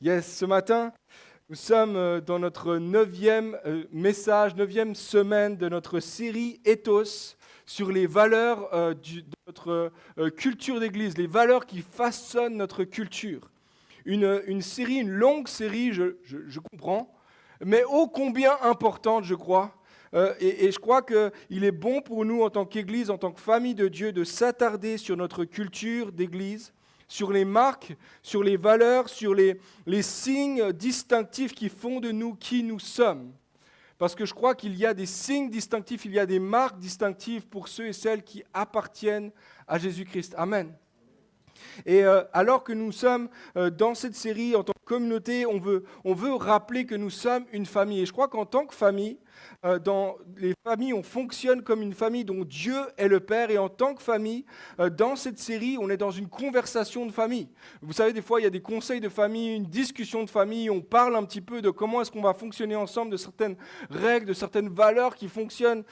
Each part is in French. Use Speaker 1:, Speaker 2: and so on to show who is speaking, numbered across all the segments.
Speaker 1: Yes, ce matin, nous sommes dans notre neuvième message, neuvième semaine de notre série Ethos sur les valeurs de notre culture d'Église, les valeurs qui façonnent notre culture. Une série, une longue série, je comprends, mais ô combien importante, je crois. Et je crois qu'il est bon pour nous, en tant qu'Église, en tant que famille de Dieu, de s'attarder sur notre culture d'Église, sur les marques, sur les valeurs, sur les signes distinctifs qui font de nous qui nous sommes. Parce que je crois qu'il y a des signes distinctifs, il y a des marques distinctives pour ceux et celles qui appartiennent à Jésus-Christ. Amen. Et alors que nous sommes dans cette série, en tant que communauté, on veut rappeler que nous sommes une famille. Et je crois qu'en tant que famille, dans les familles, on fonctionne comme une famille dont Dieu est le Père. Et en tant que famille, dans cette série, on est dans une conversation de famille. Vous savez, des fois, il y a des conseils de famille, une discussion de famille. On parle un petit peu de comment est-ce qu'on va fonctionner ensemble, de certaines règles, de certaines valeurs qui fonctionnent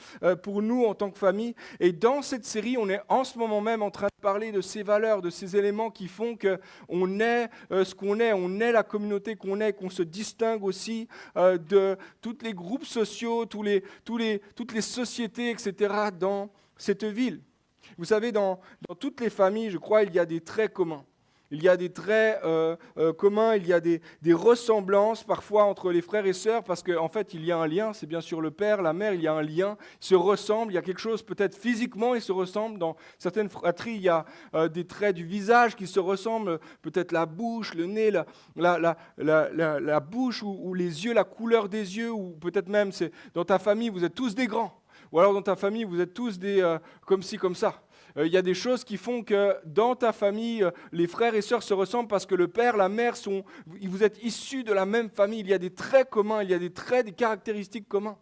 Speaker 1: pour nous en tant que famille. Et dans cette série, on est en ce moment même en train de parler de ces valeurs, de ces éléments qui font qu'on est ce qu'on est, on est la communauté qu'on est, qu'on se distingue aussi de tous les groupes sociaux, toutes les sociétés, etc., dans cette ville. Vous savez, dans toutes les familles, je crois, il y a des traits communs. Il y a des traits communs, il y a des ressemblances parfois entre les frères et sœurs, parce qu'en fait, il y a un lien, c'est bien sûr le père, la mère, il y a un lien, ils se ressemblent, il y a quelque chose, peut-être physiquement, ils se ressemblent. Dans certaines fratries, il y a des traits du visage qui se ressemblent, peut-être la bouche, le nez, la bouche ou les yeux, la couleur des yeux, ou peut-être même, c'est dans ta famille, vous êtes tous des grands, ou alors dans ta famille, vous êtes tous des comme ci, comme ça. Il y a des choses qui font que dans ta famille, les frères et sœurs se ressemblent parce que le père, la mère, vous êtes issus de la même famille. Il y a des traits communs, il y a des traits, des caractéristiques communs.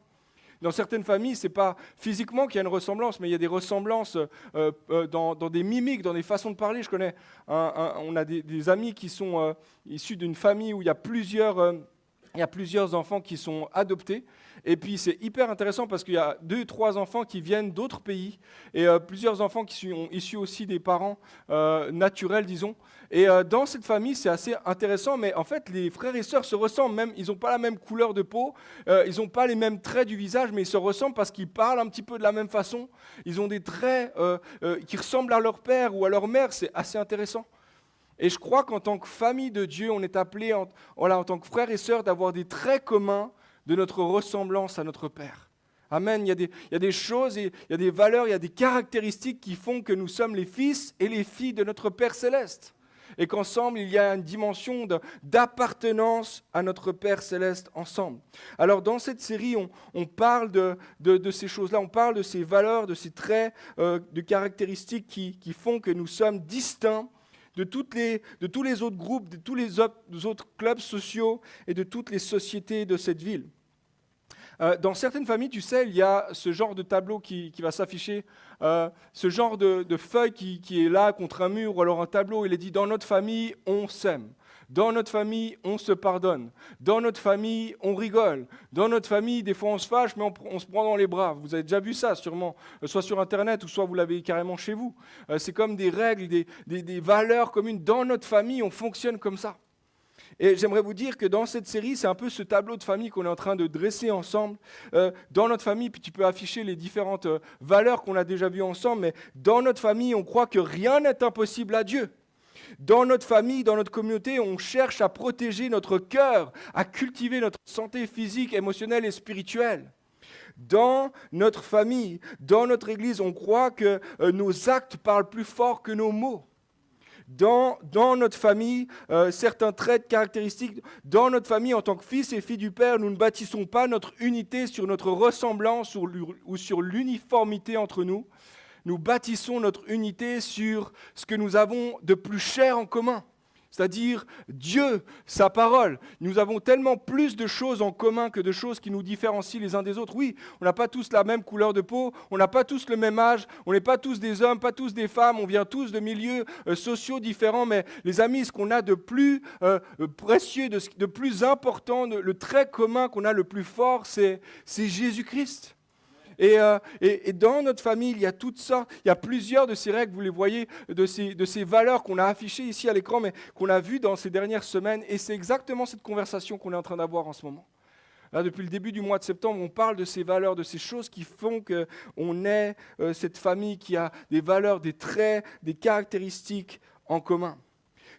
Speaker 1: Dans certaines familles, ce n'est pas physiquement qu'il y a une ressemblance, mais il y a des ressemblances dans des mimiques, dans des façons de parler. Je connais, on a des amis qui sont issus d'une famille où il y a plusieurs enfants qui sont adoptés. Et puis c'est hyper intéressant parce qu'il y a 2 ou 3 enfants qui viennent d'autres pays et plusieurs enfants qui sont issus aussi des parents naturels, disons. Et dans cette famille, c'est assez intéressant, mais en fait, les frères et sœurs se ressemblent même. Ils n'ont pas la même couleur de peau, ils n'ont pas les mêmes traits du visage, mais ils se ressemblent parce qu'ils parlent un petit peu de la même façon. Ils ont des traits qui ressemblent à leur père ou à leur mère. C'est assez intéressant. Et je crois qu'en tant que famille de Dieu, on est appelé, en tant que frères et sœurs, d'avoir des traits communs de notre ressemblance à notre Père. Amen. Il y a des choses, il y a des valeurs, il y a des caractéristiques qui font que nous sommes les fils et les filles de notre Père céleste. Et qu'ensemble, il y a une dimension d'appartenance à notre Père céleste ensemble. Alors, dans cette série, on parle de ces choses-là, on parle de ces valeurs, de ces traits, de caractéristiques qui font que nous sommes distincts de tous les autres groupes, de tous les autres clubs sociaux et de toutes les sociétés de cette ville. Dans certaines familles, tu sais, il y a ce genre de tableau qui va s'afficher, ce genre de feuille qui est là contre un mur, ou alors un tableau, il est dit « Dans notre famille, on s'aime ». Dans notre famille, on se pardonne. Dans notre famille, on rigole. Dans notre famille, des fois, on se fâche, mais on se prend dans les bras. Vous avez déjà vu ça, sûrement, soit sur Internet, ou soit vous l'avez carrément chez vous. C'est comme des règles, des valeurs communes. Dans notre famille, on fonctionne comme ça. Et j'aimerais vous dire que dans cette série, c'est un peu ce tableau de famille qu'on est en train de dresser ensemble. Dans notre famille, puis tu peux afficher les différentes valeurs qu'on a déjà vues ensemble, mais dans notre famille, on croit que rien n'est impossible à Dieu. Dans notre famille, dans notre communauté, on cherche à protéger notre cœur, à cultiver notre santé physique, émotionnelle et spirituelle. Dans notre famille, dans notre église, on croit que nos actes parlent plus fort que nos mots. Dans notre famille, certains traits caractéristiques, dans notre famille, en tant que fils et filles du Père, nous ne bâtissons pas notre unité sur notre ressemblance ou sur l'uniformité entre nous. Nous bâtissons notre unité sur ce que nous avons de plus cher en commun, c'est-à-dire Dieu, sa parole. Nous avons tellement plus de choses en commun que de choses qui nous différencient les uns des autres. Oui, on n'a pas tous la même couleur de peau, on n'a pas tous le même âge, on n'est pas tous des hommes, pas tous des femmes, on vient tous de milieux sociaux différents, mais les amis, ce qu'on a de plus précieux, de plus important, le trait commun qu'on a le plus fort, c'est Jésus-Christ. Et dans notre famille, il y a toutes sortes, il y a plusieurs de ces règles, vous les voyez, de ces valeurs qu'on a affichées ici à l'écran, mais qu'on a vues dans ces dernières semaines. Et c'est exactement cette conversation qu'on est en train d'avoir en ce moment. Là, depuis le début du mois de septembre, on parle de ces valeurs, de ces choses qui font qu'on est cette famille qui a des valeurs, des traits, des caractéristiques en commun.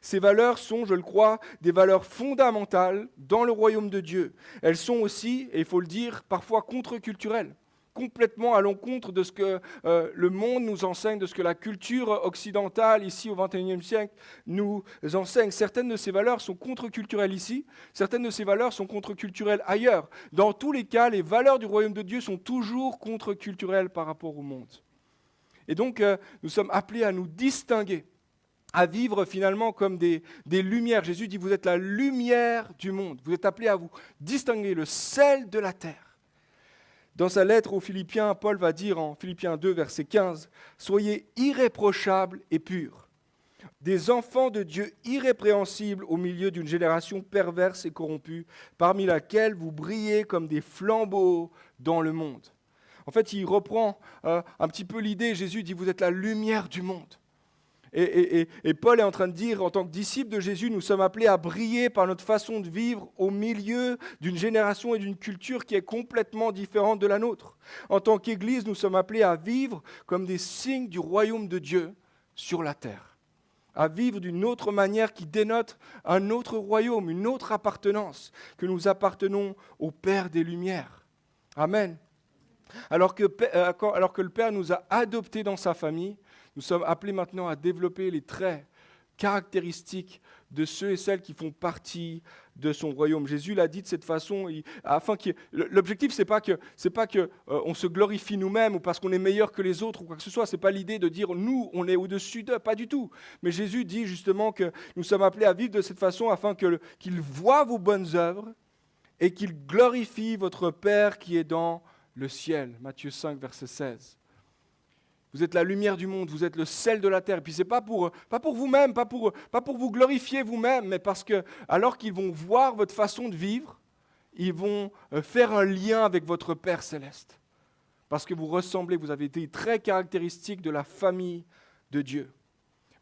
Speaker 1: Ces valeurs sont, je le crois, des valeurs fondamentales dans le royaume de Dieu. Elles sont aussi, et il faut le dire, parfois contre-culturelles, complètement à l'encontre de ce que le monde nous enseigne, de ce que la culture occidentale, ici au XXIe siècle, nous enseigne. Certaines de ces valeurs sont contre-culturelles ici, certaines de ces valeurs sont contre-culturelles ailleurs. Dans tous les cas, les valeurs du royaume de Dieu sont toujours contre-culturelles par rapport au monde. Et donc, nous sommes appelés à nous distinguer, à vivre finalement comme des lumières. Jésus dit, vous êtes la lumière du monde. Vous êtes appelés à vous distinguer, le sel de la terre. Dans sa lettre aux Philippiens, Paul va dire en Philippiens 2, verset 15, « Soyez irréprochables et purs, des enfants de Dieu irrépréhensibles au milieu d'une génération perverse et corrompue, parmi laquelle vous brillez comme des flambeaux dans le monde. » En fait, il reprend un petit peu l'idée, Jésus dit, « Vous êtes la lumière du monde. » Et Paul est en train de dire, en tant que disciples de Jésus, nous sommes appelés à briller par notre façon de vivre au milieu d'une génération et d'une culture qui est complètement différente de la nôtre. En tant qu'Église, nous sommes appelés à vivre comme des signes du royaume de Dieu sur la terre. À vivre d'une autre manière qui dénote un autre royaume, une autre appartenance, que nous appartenons au Père des Lumières. Amen. Alors que le Père nous a adoptés dans sa famille, nous sommes appelés maintenant à développer les traits caractéristiques de ceux et celles qui font partie de son royaume. Jésus l'a dit de cette façon, l'objectif, c'est pas que on se glorifie nous-mêmes ou parce qu'on est meilleur que les autres ou quoi que ce soit. C'est pas l'idée de dire nous, on est au-dessus d'eux, pas du tout. Mais Jésus dit justement que nous sommes appelés à vivre de cette façon afin qu'il voie vos bonnes œuvres et qu'il glorifie votre Père qui est dans le ciel. Matthieu 5, verset 16. Vous êtes la lumière du monde, vous êtes le sel de la terre. Et puis ce n'est pas pour vous-même, pas pour vous glorifier vous-même, mais parce que alors qu'ils vont voir votre façon de vivre, ils vont faire un lien avec votre Père céleste. Parce que vous ressemblez, vous avez été très caractéristiques de la famille de Dieu.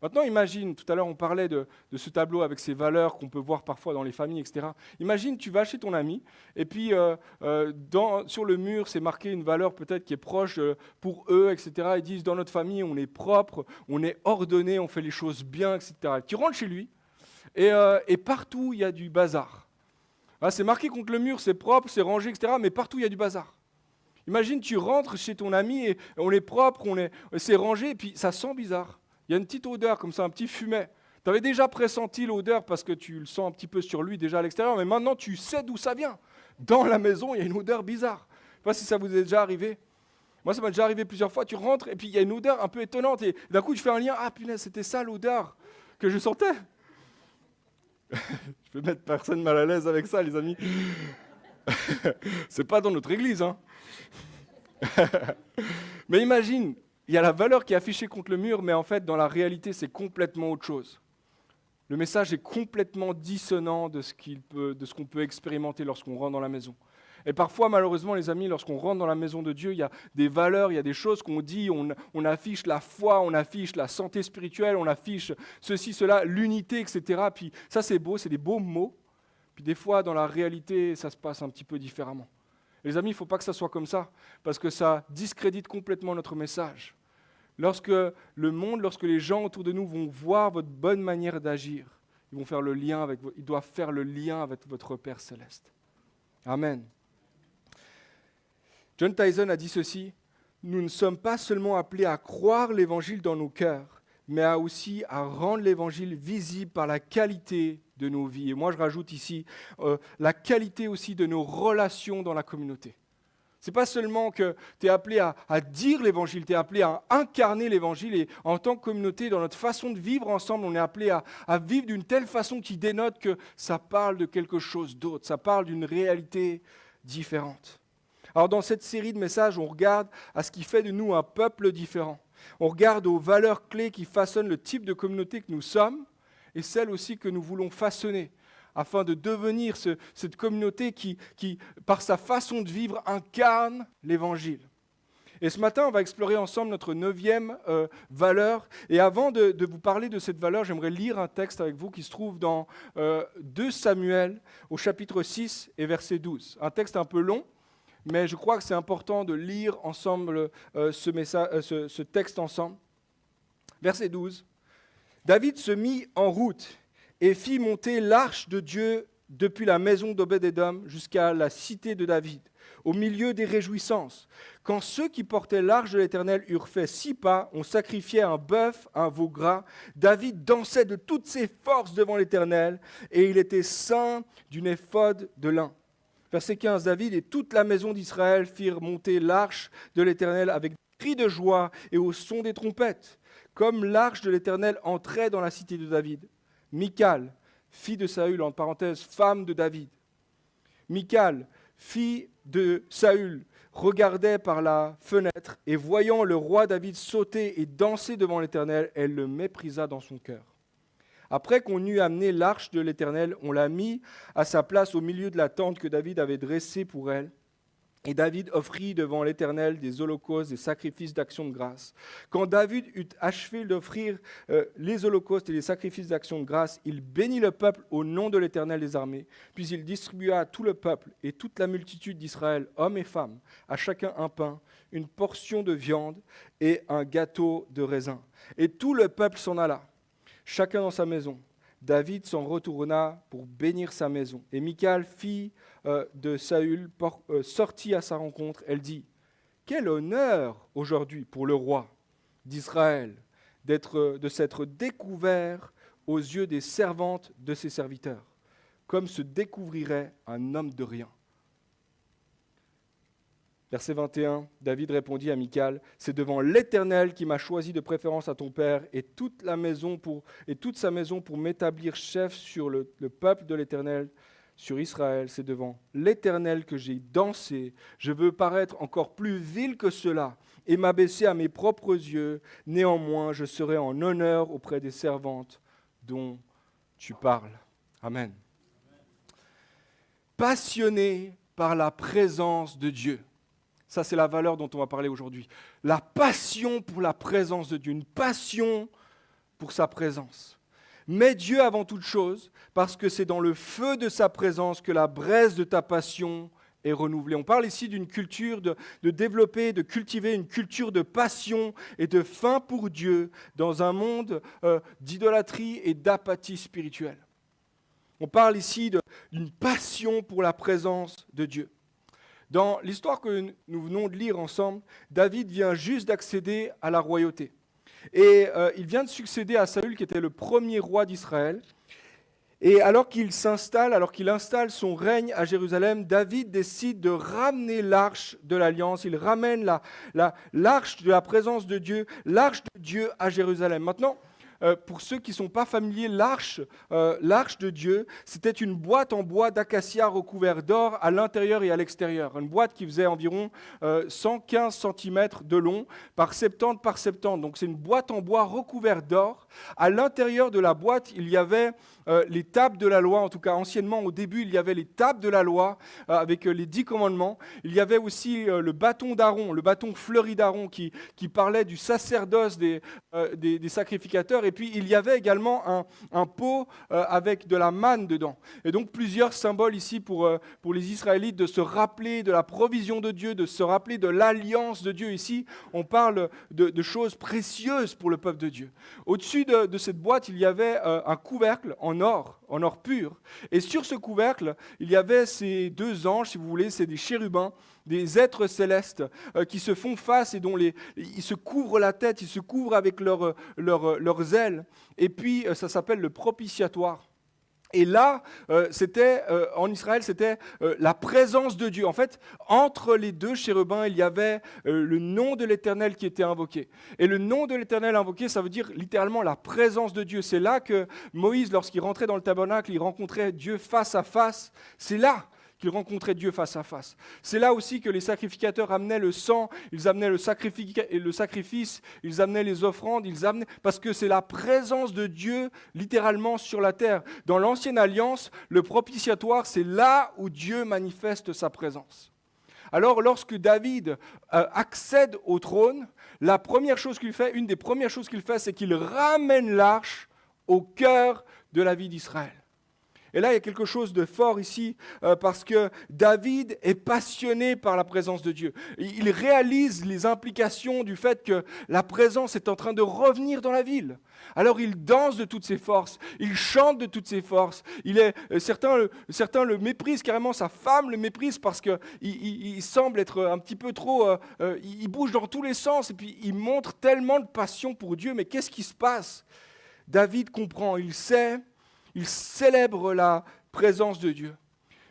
Speaker 1: Maintenant, imagine, tout à l'heure on parlait de ce tableau avec ces valeurs qu'on peut voir parfois dans les familles, etc. Imagine, tu vas chez ton ami, et puis sur le mur, c'est marqué une valeur peut-être qui est proche pour eux, etc. Ils disent, dans notre famille, on est propre, on est ordonné, on fait les choses bien, etc. Tu rentres chez lui, et partout, il y a du bazar. Ah, c'est marqué contre le mur, c'est propre, c'est rangé, etc. Mais partout, il y a du bazar. Imagine, tu rentres chez ton ami, et on est propre, c'est rangé, et puis ça sent bizarre. Il y a une petite odeur comme ça, un petit fumet. Tu avais déjà pressenti l'odeur parce que tu le sens un petit peu sur lui déjà à l'extérieur, mais maintenant tu sais d'où ça vient. Dans la maison, il y a une odeur bizarre. Je ne sais pas si ça vous est déjà arrivé. Moi, ça m'a déjà arrivé plusieurs fois. Tu rentres et puis il y a une odeur un peu étonnante. Et d'un coup, tu fais un lien. Ah punaise, c'était ça l'odeur que je sentais. Je vais mettre personne mal à l'aise avec ça, les amis. C'est pas dans notre église, hein. Mais imagine, il y a la valeur qui est affichée contre le mur, mais en fait, dans la réalité, c'est complètement autre chose. Le message est complètement dissonant de ce qu'on peut expérimenter lorsqu'on rentre dans la maison. Et parfois, malheureusement, les amis, lorsqu'on rentre dans la maison de Dieu, il y a des valeurs, il y a des choses qu'on dit, on affiche la foi, on affiche la santé spirituelle, on affiche ceci, cela, l'unité, etc. Puis ça, c'est beau, c'est des beaux mots. Puis des fois, dans la réalité, ça se passe un petit peu différemment. Les amis, il ne faut pas que ça soit comme ça, parce que ça discrédite complètement notre message. Lorsque le monde, lorsque les gens autour de nous vont voir votre bonne manière d'agir, ils doivent faire le lien avec votre Père céleste. Amen. John Tyson a dit ceci, « Nous ne sommes pas seulement appelés à croire l'Évangile dans nos cœurs, mais aussi à rendre l'Évangile visible par la qualité de nos vies. » Et moi, je rajoute ici la qualité aussi de nos relations dans la communauté. Ce n'est pas seulement que tu es appelé à dire l'Évangile, tu es appelé à incarner l'Évangile. Et en tant que communauté, dans notre façon de vivre ensemble, on est appelé à vivre d'une telle façon qui dénote que ça parle de quelque chose d'autre, ça parle d'une réalité différente. Alors dans cette série de messages, on regarde à ce qui fait de nous un peuple différent. On regarde aux valeurs clés qui façonnent le type de communauté que nous sommes et celles aussi que nous voulons façonner afin de devenir cette communauté qui, par sa façon de vivre, incarne l'Évangile. Et ce matin, on va explorer ensemble notre 9e valeur. Et avant de vous parler de cette valeur, j'aimerais lire un texte avec vous qui se trouve dans 2 Samuel au chapitre 6 et verset 12. Un texte un peu long, mais je crois que c'est important de lire ensemble ce texte ensemble. Verset 12. David se mit en route et fit monter l'arche de Dieu depuis la maison d'Obed-Édom jusqu'à la cité de David, au milieu des réjouissances. Quand ceux qui portaient l'arche de l'Éternel eurent fait 6 pas, on sacrifiait un bœuf, un veau gras. David dansait de toutes ses forces devant l'Éternel, et il était ceint d'une éphod de lin. Verset 15, David et toute la maison d'Israël firent monter l'arche de l'Éternel avec des cris de joie et au son des trompettes, comme l'arche de l'Éternel entrait dans la cité de David. Michal, fille de Saül, en parenthèse, femme de David. Michal, fille de Saül, regardait par la fenêtre et voyant le roi David sauter et danser devant l'Éternel, elle le méprisa dans son cœur. Après qu'on eut amené l'arche de l'Éternel, on l'a mis à sa place au milieu de la tente que David avait dressée pour elle. Et David offrit devant l'Éternel des holocaustes, des sacrifices d'action de grâce. Quand David eut achevé d'offrir les holocaustes et les sacrifices d'action de grâce, il bénit le peuple au nom de l'Éternel des armées. Puis il distribua à tout le peuple et toute la multitude d'Israël, hommes et femmes, à chacun un pain, une portion de viande et un gâteau de raisin. Et tout le peuple s'en alla, chacun dans sa maison. David s'en retourna pour bénir sa maison. Et Michal, fille de Saül, sortit à sa rencontre. Elle dit, « Quel honneur aujourd'hui pour le roi d'Israël de s'être découvert aux yeux des servantes de ses serviteurs, comme se découvrirait un homme de rien. » Verset 21, David répondit à Michal, « C'est devant l'Éternel qui m'a choisi de préférence à ton père et toute sa maison pour m'établir chef sur le peuple de l'Éternel, sur Israël. C'est devant l'Éternel que j'ai dansé. Je veux paraître encore plus vil que cela et m'abaisser à mes propres yeux. Néanmoins, je serai en honneur auprès des servantes dont tu parles. » Amen. Passionné par la présence de Dieu. Ça, c'est la valeur dont on va parler aujourd'hui. La passion pour la présence de Dieu, une passion pour sa présence. Mais Dieu avant toute chose, parce que c'est dans le feu de sa présence que la braise de ta passion est renouvelée. On parle ici d'une culture de développer, de cultiver une culture de passion et de faim pour Dieu dans un monde d'idolâtrie et d'apathie spirituelle. On parle ici d'une passion pour la présence de Dieu. Dans l'histoire que nous venons de lire ensemble, David vient juste d'accéder à la royauté. Et il vient de succéder à Saül, qui était le premier roi d'Israël. Et alors qu'il installe son règne à Jérusalem, David décide de ramener l'arche de l'Alliance. Il ramène l'arche de la présence de Dieu, l'arche de Dieu à Jérusalem. Maintenant, pour ceux qui ne sont pas familiers, l'arche de Dieu, c'était une boîte en bois d'acacia recouverte d'or à l'intérieur et à l'extérieur. Une boîte qui faisait environ 115 cm de long par 70 par 70. Donc c'est une boîte en bois recouverte d'or. À l'intérieur de la boîte, il y avait les tables de la loi. En tout cas, anciennement, au début, il y avait les tables de la loi avec les 10 commandements. Il y avait aussi le bâton d'Aaron, le bâton fleuri d'Aaron qui parlait du sacerdoce des sacrificateurs. Et puis, il y avait également un pot avec de la manne dedans. Et donc, plusieurs symboles ici pour les Israélites de se rappeler de la provision de Dieu, de se rappeler de l'alliance de Dieu. Ici, on parle de choses précieuses pour le peuple de Dieu. Au-dessus de cette boîte, il y avait un couvercle en or pur. Et sur ce couvercle, il y avait ces 2 anges, si vous voulez, c'est des chérubins, des êtres célestes qui se font face et dont ils se couvrent la tête, ils se couvrent avec leurs ailes. Et puis, ça s'appelle le propitiatoire. Et là, en Israël, c'était la présence de Dieu. En fait, entre les 2 chérubins, il y avait le nom de l'Éternel qui était invoqué. Et le nom de l'Éternel invoqué, ça veut dire littéralement la présence de Dieu. C'est là que Moïse, lorsqu'il rentrait dans le tabernacle, il rencontrait Dieu face à face. C'est là qu'il rencontrait Dieu face à face. C'est là aussi que les sacrificateurs amenaient le sang, ils amenaient le sacrifice, ils amenaient les offrandes, parce que c'est la présence de Dieu littéralement sur la terre. Dans l'Ancienne Alliance, le propitiatoire, c'est là où Dieu manifeste sa présence. Alors lorsque David accède au trône, la première chose qu'il fait, une des premières choses qu'il fait, c'est qu'il ramène l'arche au cœur de la vie d'Israël. Et là, il y a quelque chose de fort ici, parce que David est passionné par la présence de Dieu. Il réalise les implications du fait que la présence est en train de revenir dans la ville. Alors il danse de toutes ses forces, il chante de toutes ses forces. Certains le méprisent carrément, sa femme le méprise parce qu'il semble être un petit peu trop... il bouge dans tous les sens et puis il montre tellement de passion pour Dieu. Mais qu'est-ce qui se passe? David comprend, il sait... Il célèbre la présence de Dieu.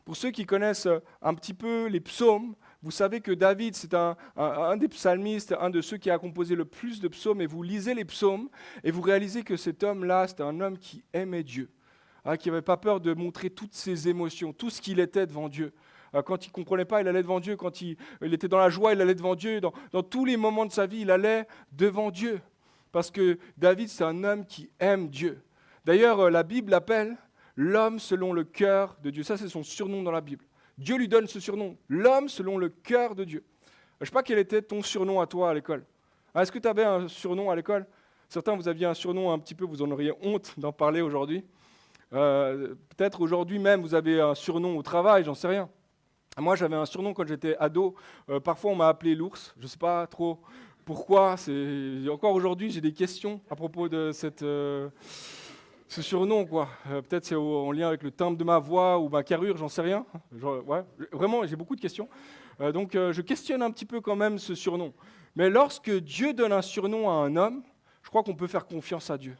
Speaker 1: Pour ceux qui connaissent un petit peu les psaumes, vous savez que David, c'est un des psalmistes, un de ceux qui a composé le plus de psaumes, et vous lisez les psaumes, et vous réalisez que cet homme-là, c'était un homme qui aimait Dieu, qui n'avait pas peur de montrer toutes ses émotions, tout ce qu'il était devant Dieu. Quand il ne comprenait pas, il allait devant Dieu. Quand il était dans la joie, il allait devant Dieu. Dans tous les moments de sa vie, il allait devant Dieu. Parce que David, c'est un homme qui aime Dieu. D'ailleurs, la Bible l'appelle l'homme selon le cœur de Dieu. Ça, c'est son surnom dans la Bible. Dieu lui donne ce surnom, l'homme selon le cœur de Dieu. Je ne sais pas quel était ton surnom à toi à l'école. Est-ce que tu avais un surnom à l'école? Certains, vous aviez un surnom un petit peu, vous en auriez honte d'en parler aujourd'hui. Peut-être aujourd'hui même, vous avez un surnom au travail, j'en sais rien. Moi, j'avais un surnom quand j'étais ado. Parfois, on m'a appelé l'ours. Je ne sais pas trop pourquoi. Encore aujourd'hui, j'ai des questions à propos de ce surnom, quoi. Peut-être c'est en lien avec le timbre de ma voix ou ma carrure, j'en sais rien. Vraiment, j'ai beaucoup de questions. Donc, je questionne un petit peu quand même ce surnom. Mais lorsque Dieu donne un surnom à un homme, je crois qu'on peut faire confiance à Dieu.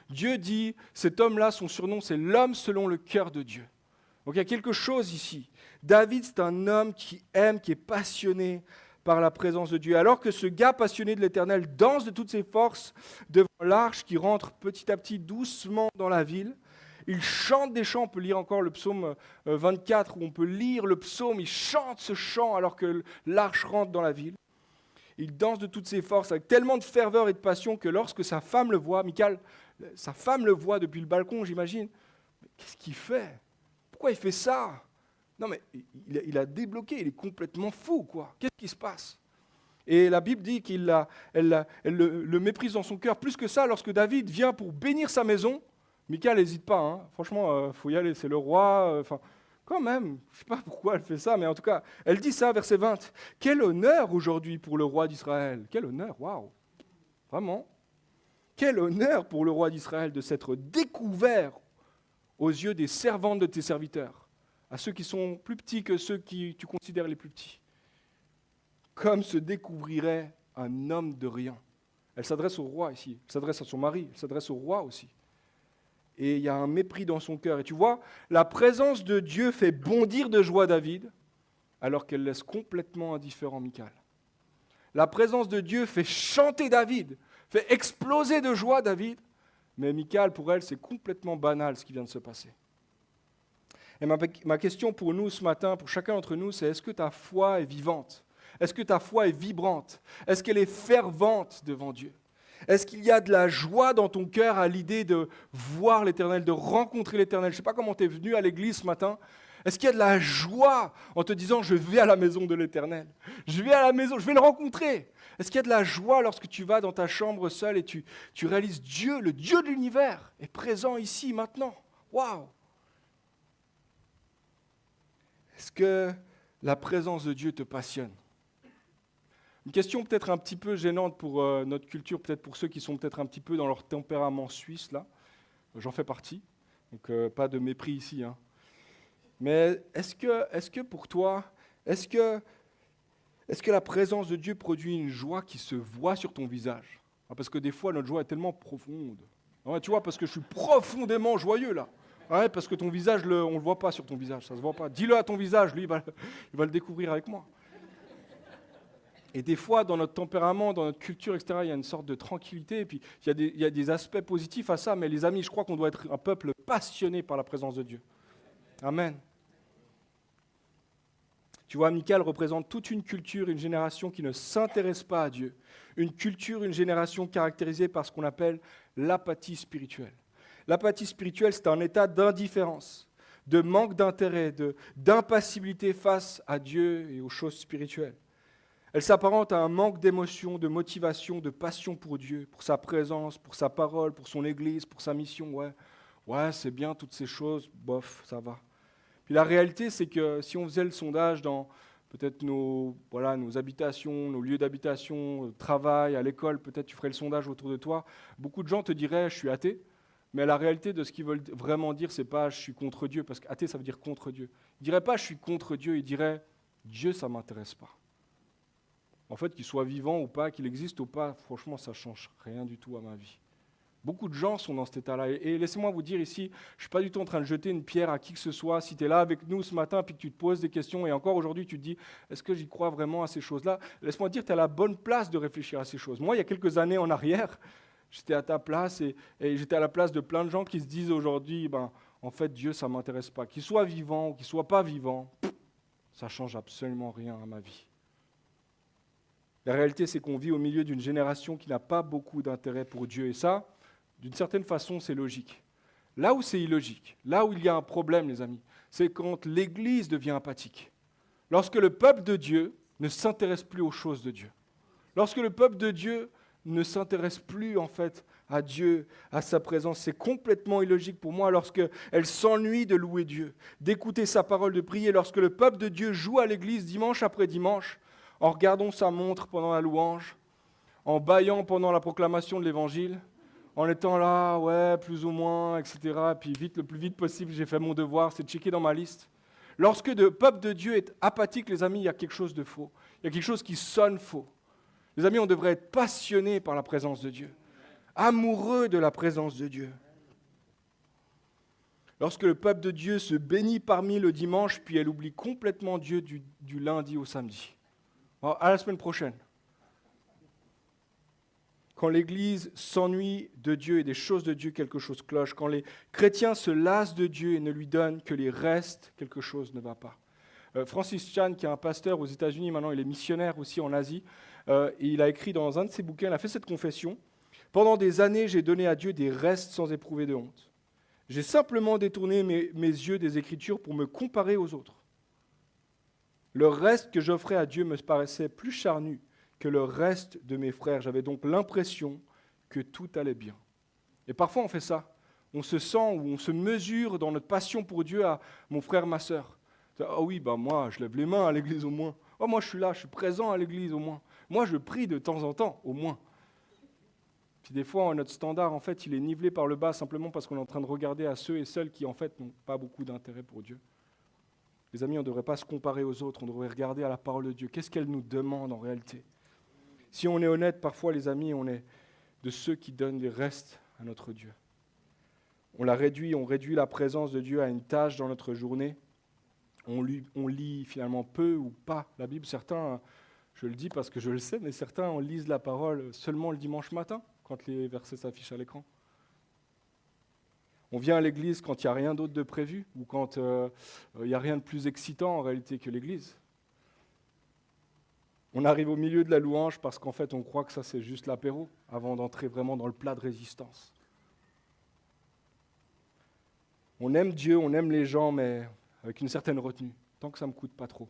Speaker 1: Dieu dit, cet homme-là, son surnom, c'est l'homme selon le cœur de Dieu. Donc, il y a quelque chose ici. David, c'est un homme qui aime, qui est passionné par la présence de Dieu. Alors que ce gars passionné de l'Éternel danse de toutes ses forces devant l'arche qui rentre petit à petit doucement dans la ville, il chante des chants. On peut lire encore le psaume 24 où on peut lire le psaume, il chante ce chant alors que l'arche rentre dans la ville. Il danse de toutes ses forces avec tellement de ferveur et de passion que lorsque sa femme le voit, Michal, sa femme le voit depuis le balcon, j'imagine, mais qu'est-ce qu'il fait? Pourquoi il fait ça? Non, mais il a débloqué, il est complètement fou, quoi. Qu'est-ce qui se passe? Et la Bible dit qu'elle le méprise dans son cœur. Plus que ça, lorsque David vient pour bénir sa maison, Michal n'hésite pas, hein. Franchement, il faut y aller, c'est le roi. Quand même, je ne sais pas pourquoi elle fait ça, mais en tout cas, elle dit ça, verset 20. Quel honneur aujourd'hui pour le roi d'Israël. Quel honneur, waouh. Vraiment. Quel honneur pour le roi d'Israël de s'être découvert aux yeux des servantes de tes serviteurs, à ceux qui sont plus petits que ceux qui tu considères les plus petits. Comme se découvrirait un homme de rien. Elle s'adresse au roi ici, elle s'adresse à son mari, elle s'adresse au roi aussi. Et il y a un mépris dans son cœur. Et tu vois, la présence de Dieu fait bondir de joie David, alors qu'elle laisse complètement indifférent Michal. La présence de Dieu fait chanter David, fait exploser de joie David, mais Michal, pour elle, c'est complètement banal ce qui vient de se passer. Et ma question pour nous ce matin, pour chacun d'entre nous, c'est est-ce que ta foi est vivante? Est-ce que ta foi est vibrante? Est-ce qu'elle est fervente devant Dieu? Est-ce qu'il y a de la joie dans ton cœur à l'idée de voir l'Éternel, de rencontrer l'Éternel? Je ne sais pas comment tu es venu à l'église ce matin. Est-ce qu'il y a de la joie en te disant « je vais à la maison de l'Éternel, je vais à la maison, je vais le rencontrer ». Est-ce qu'il y a de la joie lorsque tu vas dans ta chambre seule et tu réalises Dieu, le Dieu de l'univers, est présent ici, maintenant? Waouh! Est-ce que la présence de Dieu te passionne? Une question peut-être un petit peu gênante pour notre culture, peut-être pour ceux qui sont peut-être un petit peu dans leur tempérament suisse, là. J'en fais partie, donc pas de mépris ici, hein. Mais est-ce que pour toi, est-ce que la présence de Dieu produit une joie qui se voit sur ton visage? Parce que des fois, notre joie est tellement profonde. Tu vois, parce que je suis profondément joyeux, là. Ouais, parce que ton visage, on ne le voit pas sur ton visage, ça ne se voit pas. Dis-le à ton visage, lui, il va le découvrir avec moi. Et des fois, dans notre tempérament, dans notre culture, etc., il y a une sorte de tranquillité, et puis il y a des aspects positifs à ça, mais les amis, je crois qu'on doit être un peuple passionné par la présence de Dieu. Amen. Tu vois, Michal représente toute une culture, une génération qui ne s'intéresse pas à Dieu. Une culture, une génération caractérisée par ce qu'on appelle l'apathie spirituelle. L'apathie spirituelle, c'est un état d'indifférence. de manque d'intérêt, d'impassibilité face à Dieu et aux choses spirituelles. Elle s'apparente à un manque d'émotion, de motivation, de passion pour Dieu, pour sa présence, pour sa parole, pour son Église, pour sa mission. Ouais, c'est bien toutes ces choses, bof, ça va. Puis la réalité, c'est que si on faisait le sondage dans peut-être nos habitations, nos lieux d'habitation, au travail, à l'école, peut-être tu ferais le sondage autour de toi, beaucoup de gens te diraient « je suis athée », mais la réalité de ce qu'ils veulent vraiment dire, c'est pas « je suis contre Dieu », parce qu'athée, ça veut dire contre Dieu. Ils ne diraient pas « je suis contre Dieu », ils diraient « Dieu, ça ne m'intéresse pas ». En fait, qu'il soit vivant ou pas, qu'il existe ou pas, franchement, ça ne change rien du tout à ma vie. Beaucoup de gens sont dans cet état-là. Et laissez-moi vous dire ici, je ne suis pas du tout en train de jeter une pierre à qui que ce soit. Si tu es là avec nous ce matin et que tu te poses des questions, et encore aujourd'hui tu te dis, est-ce que j'y crois vraiment à ces choses-là? Laisse-moi dire, tu es à la bonne place de réfléchir à ces choses. Moi, il y a quelques années en arrière, j'étais à ta place et j'étais à la place de plein de gens qui se disent aujourd'hui, en fait, Dieu, ça ne m'intéresse pas. Qu'il soit vivant ou qu'il ne soit pas vivant, ça ne change absolument rien à ma vie. La réalité, c'est qu'on vit au milieu d'une génération qui n'a pas beaucoup d'intérêt pour Dieu. Et ça, d'une certaine façon, c'est logique. Là où c'est illogique, là où il y a un problème, les amis, c'est quand l'Église devient apathique. Lorsque le peuple de Dieu ne s'intéresse plus aux choses de Dieu. Lorsque le peuple de Dieu ne s'intéresse plus, en fait, à Dieu, à sa présence, c'est complètement illogique pour moi. Lorsqu'elle s'ennuie de louer Dieu, d'écouter sa parole, de prier, lorsque le peuple de Dieu joue à l'Église dimanche après dimanche, en regardant sa montre pendant la louange, en bâillant pendant la proclamation de l'Évangile, en étant là, ouais, plus ou moins, etc. Puis vite, le plus vite possible, j'ai fait mon devoir, c'est de checker dans ma liste. Lorsque le peuple de Dieu est apathique, les amis, il y a quelque chose de faux. Il y a quelque chose qui sonne faux. Les amis, on devrait être passionnés par la présence de Dieu, amoureux de la présence de Dieu. Lorsque le peuple de Dieu se bénit parmi le dimanche, puis elle oublie complètement Dieu du lundi au samedi. Alors, à la semaine prochaine. Quand l'Église s'ennuie de Dieu et des choses de Dieu, quelque chose cloche. Quand les chrétiens se lassent de Dieu et ne lui donnent que les restes, quelque chose ne va pas. Francis Chan, qui est un pasteur aux États-Unis, maintenant il est missionnaire aussi en Asie, et il a écrit dans un de ses bouquins, il a fait cette confession. Pendant des années, j'ai donné à Dieu des restes sans éprouver de honte. J'ai simplement détourné mes yeux des Écritures pour me comparer aux autres. Le reste que j'offrais à Dieu me paraissait plus charnu que le reste de mes frères. J'avais donc l'impression que tout allait bien. Et parfois on fait ça. On se sent ou on se mesure dans notre passion pour Dieu à mon frère, ma sœur. Ah oui, moi je lève les mains à l'église au moins. Oh, moi je suis là, je suis présent à l'église au moins. Moi je prie de temps en temps au moins. Puis des fois notre standard en fait il est nivelé par le bas simplement parce qu'on est en train de regarder à ceux et celles qui en fait n'ont pas beaucoup d'intérêt pour Dieu. Les amis, on ne devrait pas se comparer aux autres, on devrait regarder à la parole de Dieu. Qu'est-ce qu'elle nous demande en réalité? Si on est honnête, parfois, les amis, on est de ceux qui donnent les restes à notre Dieu. On réduit la présence de Dieu à une tâche dans notre journée. On lit finalement peu ou pas la Bible. Certains, je le dis parce que je le sais, mais certains lisent la parole seulement le dimanche matin, quand les versets s'affichent à l'écran. On vient à l'église quand il n'y a rien d'autre de prévu ou quand il n'y a rien de plus excitant en réalité que l'église. On arrive au milieu de la louange parce qu'en fait on croit que ça c'est juste l'apéro avant d'entrer vraiment dans le plat de résistance. On aime Dieu, on aime les gens, mais avec une certaine retenue, tant que ça ne me coûte pas trop.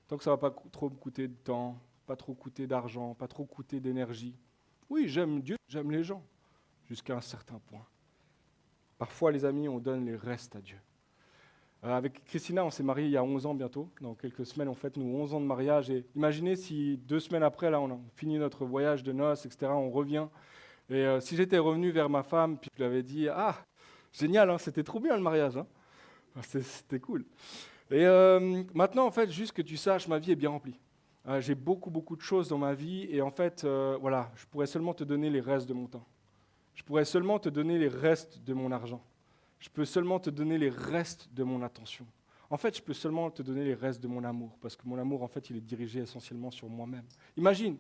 Speaker 1: Tant que ça ne va pas trop me coûter de temps, pas trop coûter d'argent, pas trop coûter d'énergie. Oui, j'aime Dieu, j'aime les gens, jusqu'à un certain point. Parfois, les amis, on donne les restes à Dieu. Avec Christina, on s'est mariés il y a 11 ans bientôt. Dans quelques semaines, on fête nous 11 ans de mariage. Et imaginez si 2 semaines après, là, on a fini notre voyage de noces, etc., on revient. Et si j'étais revenu vers ma femme, puis je lui avais dit « Ah, génial, hein, c'était trop bien le mariage. Hein. C'était cool. » Et maintenant, en fait, juste que tu saches, ma vie est bien remplie. J'ai beaucoup de choses dans ma vie. Et en fait, je pourrais seulement te donner les restes de mon temps. Je pourrais seulement te donner les restes de mon argent. Je peux seulement te donner les restes de mon attention. En fait, je peux seulement te donner les restes de mon amour, parce que mon amour, en fait, il est dirigé essentiellement sur moi-même. Imagine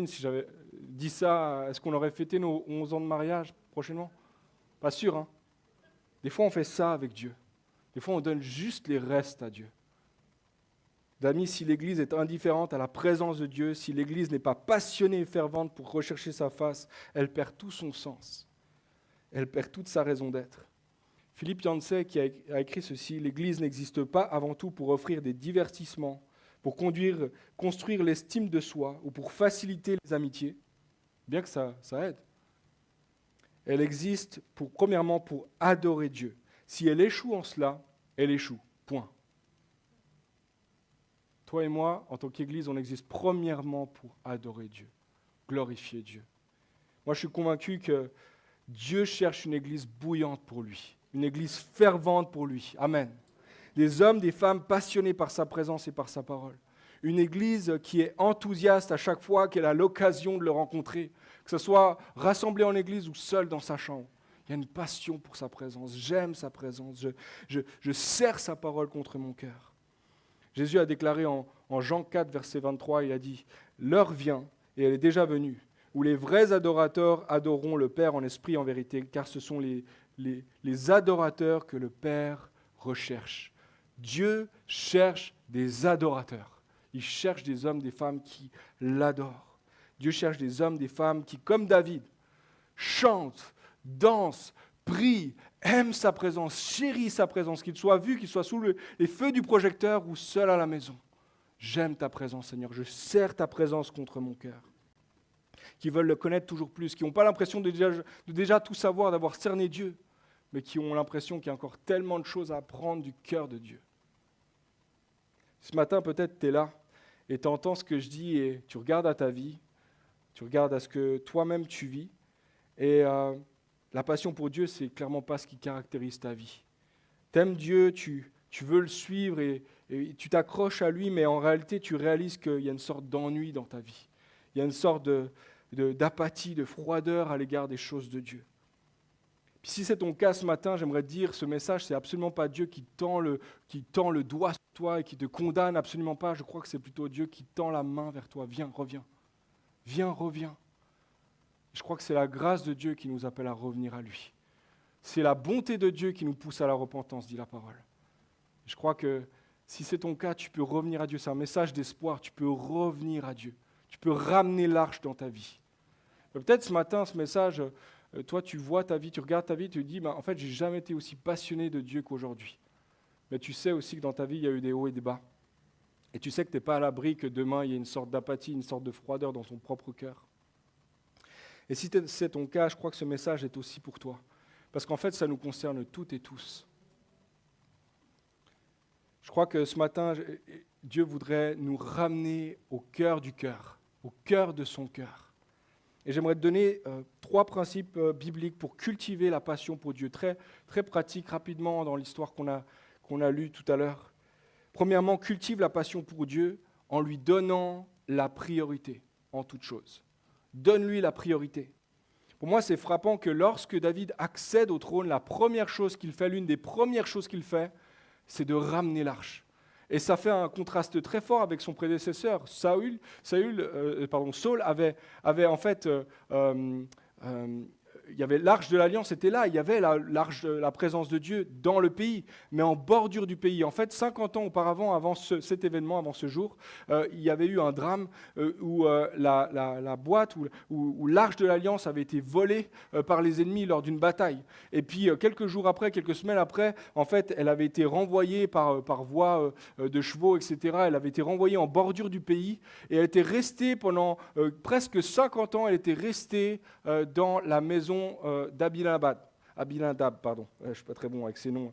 Speaker 1: si j'avais dit ça, est-ce qu'on aurait fêté nos 11 ans de mariage prochainement? Pas sûr, hein? Des fois, on fait ça avec Dieu. Des fois, on donne juste les restes à Dieu. D'amis, si l'Église est indifférente à la présence de Dieu, si l'Église n'est pas passionnée et fervente pour rechercher sa face, elle perd tout son sens. Elle perd toute sa raison d'être. Philippe Yancey qui a écrit ceci: l'Église n'existe pas avant tout pour offrir des divertissements, pour construire l'estime de soi ou pour faciliter les amitiés, bien que ça aide. Elle existe premièrement pour adorer Dieu. Si elle échoue en cela, elle échoue. Point. Toi et moi, en tant qu'Église, on existe premièrement pour adorer Dieu, glorifier Dieu. Moi, je suis convaincu que Dieu cherche une Église bouillante pour lui, une Église fervente pour lui. Amen. Des hommes, des femmes passionnés par sa présence et par sa parole. Une Église qui est enthousiaste à chaque fois qu'elle a l'occasion de le rencontrer, que ce soit rassemblé en Église ou seul dans sa chambre. Il y a une passion pour sa présence. J'aime sa présence. Je serre sa parole contre mon cœur. Jésus a déclaré en Jean 4, verset 23, il a dit « L'heure vient, et elle est déjà venue, où les vrais adorateurs adoreront le Père en esprit et en vérité, car ce sont les adorateurs que le Père recherche. » Dieu cherche des adorateurs. Il cherche des hommes, des femmes qui l'adorent. Dieu cherche des hommes, des femmes qui, comme David, chantent, dansent, prient, aiment sa présence, chérissent sa présence, qu'il soit vu, qu'il soit sous les feux du projecteur ou seul à la maison. J'aime ta présence, Seigneur. Je serre ta présence contre mon cœur. Qui veulent le connaître toujours plus, qui n'ont pas l'impression de déjà tout savoir, d'avoir cerné Dieu, mais qui ont l'impression qu'il y a encore tellement de choses à apprendre du cœur de Dieu. Ce matin, peut-être tu es là et tu entends ce que je dis et tu regardes à ta vie, tu regardes à ce que toi-même tu vis, et la passion pour Dieu, c'est clairement pas ce qui caractérise ta vie. Tu aimes Dieu, tu veux le suivre et tu t'accroches à lui, mais en réalité, tu réalises qu'il y a une sorte d'ennui dans ta vie. Il y a une sorte d'apathie, de froideur à l'égard des choses de Dieu. Puis si c'est ton cas ce matin, j'aimerais te dire, ce message, c'est absolument pas Dieu qui tend le doigt sur toi et qui te condamne, absolument pas. Je crois que c'est plutôt Dieu qui tend la main vers toi. Viens, reviens. Viens, reviens. Je crois que c'est la grâce de Dieu qui nous appelle à revenir à lui. C'est la bonté de Dieu qui nous pousse à la repentance, dit la parole. Je crois que si c'est ton cas, tu peux revenir à Dieu. C'est un message d'espoir. Tu peux revenir à Dieu. Tu peux ramener l'arche dans ta vie. Peut-être ce matin, ce message, toi, tu vois ta vie, tu regardes ta vie, tu te dis, en fait, je n'ai jamais été aussi passionné de Dieu qu'aujourd'hui. Mais tu sais aussi que dans ta vie, il y a eu des hauts et des bas. Et tu sais que tu n'es pas à l'abri, que demain, il y a une sorte d'apathie, une sorte de froideur dans ton propre cœur. Et si c'est ton cas, je crois que ce message est aussi pour toi. Parce qu'en fait, ça nous concerne toutes et tous. Je crois que ce matin, Dieu voudrait nous ramener au cœur du cœur, au cœur de son cœur. Et j'aimerais te donner 3 principes bibliques pour cultiver la passion pour Dieu, très, très pratiques, rapidement dans l'histoire qu'on a lue tout à l'heure. Premièrement, cultive la passion pour Dieu en lui donnant la priorité en toute chose. Donne-lui la priorité. Pour moi, c'est frappant que lorsque David accède au trône, la première chose qu'il fait, l'une des premières choses qu'il fait, c'est de ramener l'arche. Et ça fait un contraste très fort avec son prédécesseur. Saül avait en fait... il y avait l'arche de l'Alliance, était là, il y avait l'arche de la présence de Dieu dans le pays, mais en bordure du pays. En fait, 50 ans auparavant, avant cet événement, avant ce jour, il y avait eu un drame où la boîte, où l'arche de l'Alliance avait été volée par les ennemis lors d'une bataille. Et puis, quelques jours après, quelques semaines après, en fait, elle avait été renvoyée par voie de chevaux, etc. Elle avait été renvoyée en bordure du pays, et elle était restée pendant presque 50 ans, elle était restée dans la maison d'Abinadab, je ne suis pas très bon avec ces noms.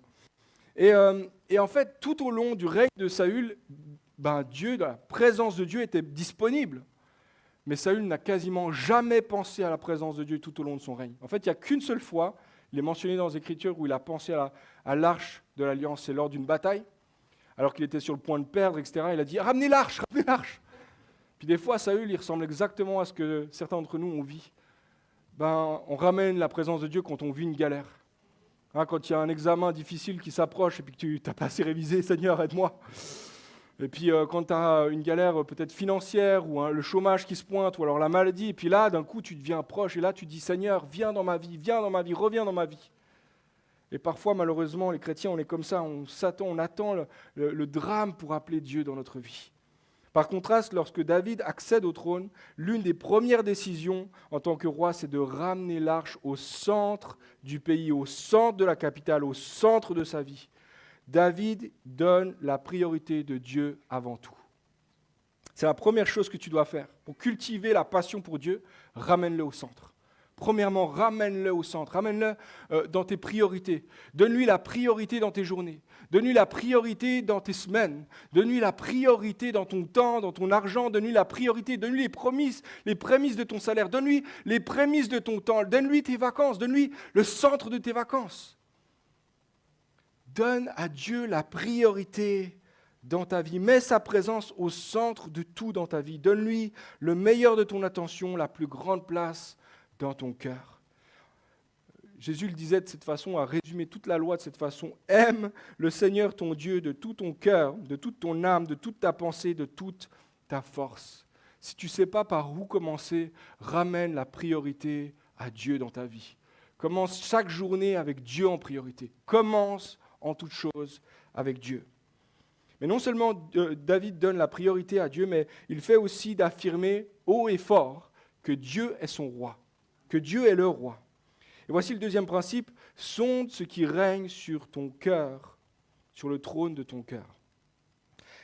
Speaker 1: Et en fait, tout au long du règne de Saül, la présence de Dieu était disponible. Mais Saül n'a quasiment jamais pensé à la présence de Dieu tout au long de son règne. En fait, il n'y a qu'une seule fois, il est mentionné dans les Écritures, où il a pensé à l'arche de l'Alliance, c'est lors d'une bataille, alors qu'il était sur le point de perdre, etc. Il a dit « Ramenez l'arche, ramenez l'arche !» Puis des fois, Saül, il ressemble exactement à ce que certains d'entre nous ont vécu. On ramène la présence de Dieu quand on vit une galère. Quand il y a un examen difficile qui s'approche et puis que tu n'as pas assez révisé, Seigneur, aide-moi. Et puis quand tu as une galère peut-être financière ou le chômage qui se pointe ou alors la maladie, et puis là, d'un coup, tu deviens proche et là, tu dis, Seigneur, viens dans ma vie, reviens dans ma vie. Et parfois, malheureusement, les chrétiens, on est comme ça, on attend le drame pour appeler Dieu dans notre vie. Par contraste, lorsque David accède au trône, l'une des premières décisions en tant que roi, c'est de ramener l'arche au centre du pays, au centre de la capitale, au centre de sa vie. David donne la priorité de Dieu avant tout. C'est la première chose que tu dois faire. Pour cultiver la passion pour Dieu, ramène-le au centre. Premièrement, ramène-le au centre, ramène-le dans tes priorités. Donne-lui la priorité dans tes journées. Donne-lui la priorité dans tes semaines. Donne-lui la priorité dans ton temps, dans ton argent. Donne-lui la priorité. Donne-lui les prémices de ton salaire. Donne-lui les prémices de ton temps. Donne-lui tes vacances. Donne-lui le centre de tes vacances. Donne à Dieu la priorité dans ta vie. Mets sa présence au centre de tout dans ta vie. Donne-lui le meilleur de ton attention, la plus grande place dans ton cœur. Jésus le disait de cette façon, a résumé toute la loi de cette façon. Aime le Seigneur ton Dieu de tout ton cœur, de toute ton âme, de toute ta pensée, de toute ta force. Si tu ne sais pas par où commencer, ramène la priorité à Dieu dans ta vie. Commence chaque journée avec Dieu en priorité. Commence en toute chose avec Dieu. Mais non seulement David donne la priorité à Dieu, mais il fait aussi d'affirmer haut et fort que Dieu est son roi, que Dieu est le roi. Et voici le deuxième principe, sonde ce qui règne sur ton cœur, sur le trône de ton cœur.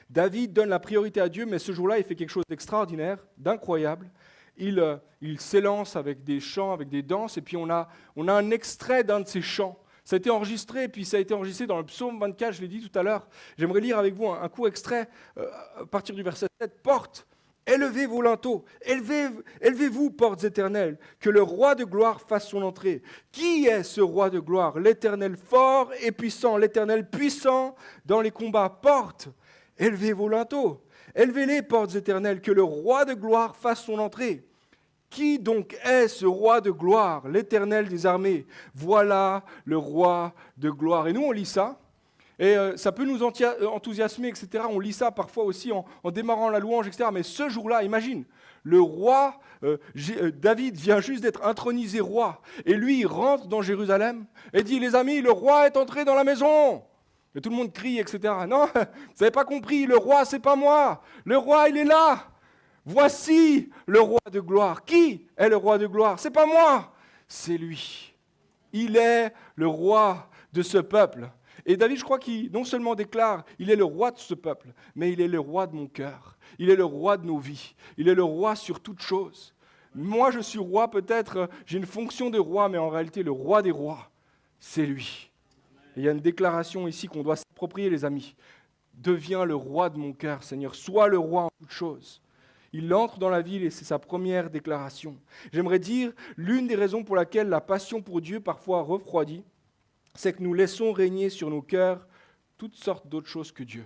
Speaker 1: David donne la priorité à Dieu, mais ce jour-là, il fait quelque chose d'extraordinaire, d'incroyable. Il s'élance avec des chants, avec des danses, et puis on a un extrait d'un de ces chants. Ça a été enregistré, et puis ça a été enregistré dans le psaume 24, je l'ai dit tout à l'heure. J'aimerais lire avec vous un court extrait à partir du verset 7. « Porte, élevez vos linteaux, élevez-vous, portes éternelles, que le roi de gloire fasse son entrée. Qui est ce roi de gloire? L'Éternel fort et puissant, l'Éternel puissant dans les combats. Porte, élevez vos linteaux, élevez-les, portes éternelles, que le roi de gloire fasse son entrée. Qui donc est ce roi de gloire, l'Éternel des armées? Voilà le roi de gloire. » Et nous, on lit ça, et ça peut nous enthousiasmer, etc. On lit ça parfois aussi en démarrant la louange, etc. Mais ce jour-là, imagine, le roi, David vient juste d'être intronisé roi, et lui, il rentre dans Jérusalem et dit, les amis, le roi est entré dans la maison. Et tout le monde crie, etc. Non, vous n'avez pas compris, le roi, c'est pas moi. Le roi, il est là. Voici le roi de gloire. Qui est le roi de gloire? C'est pas moi, c'est lui. Il est le roi de ce peuple. Et David, je crois qu'il non seulement déclare, il est le roi de ce peuple, mais il est le roi de mon cœur. Il est le roi de nos vies. Il est le roi sur toute chose. Moi, je suis roi, peut-être, j'ai une fonction de roi, mais en réalité, le roi des rois, c'est lui. Et il y a une déclaration ici qu'on doit s'approprier, les amis. Deviens le roi de mon cœur, Seigneur. Sois le roi en toute chose. Il entre dans la ville et c'est sa première déclaration. J'aimerais dire, l'une des raisons pour laquelle la passion pour Dieu parfois refroidit, c'est que nous laissons régner sur nos cœurs toutes sortes d'autres choses que Dieu.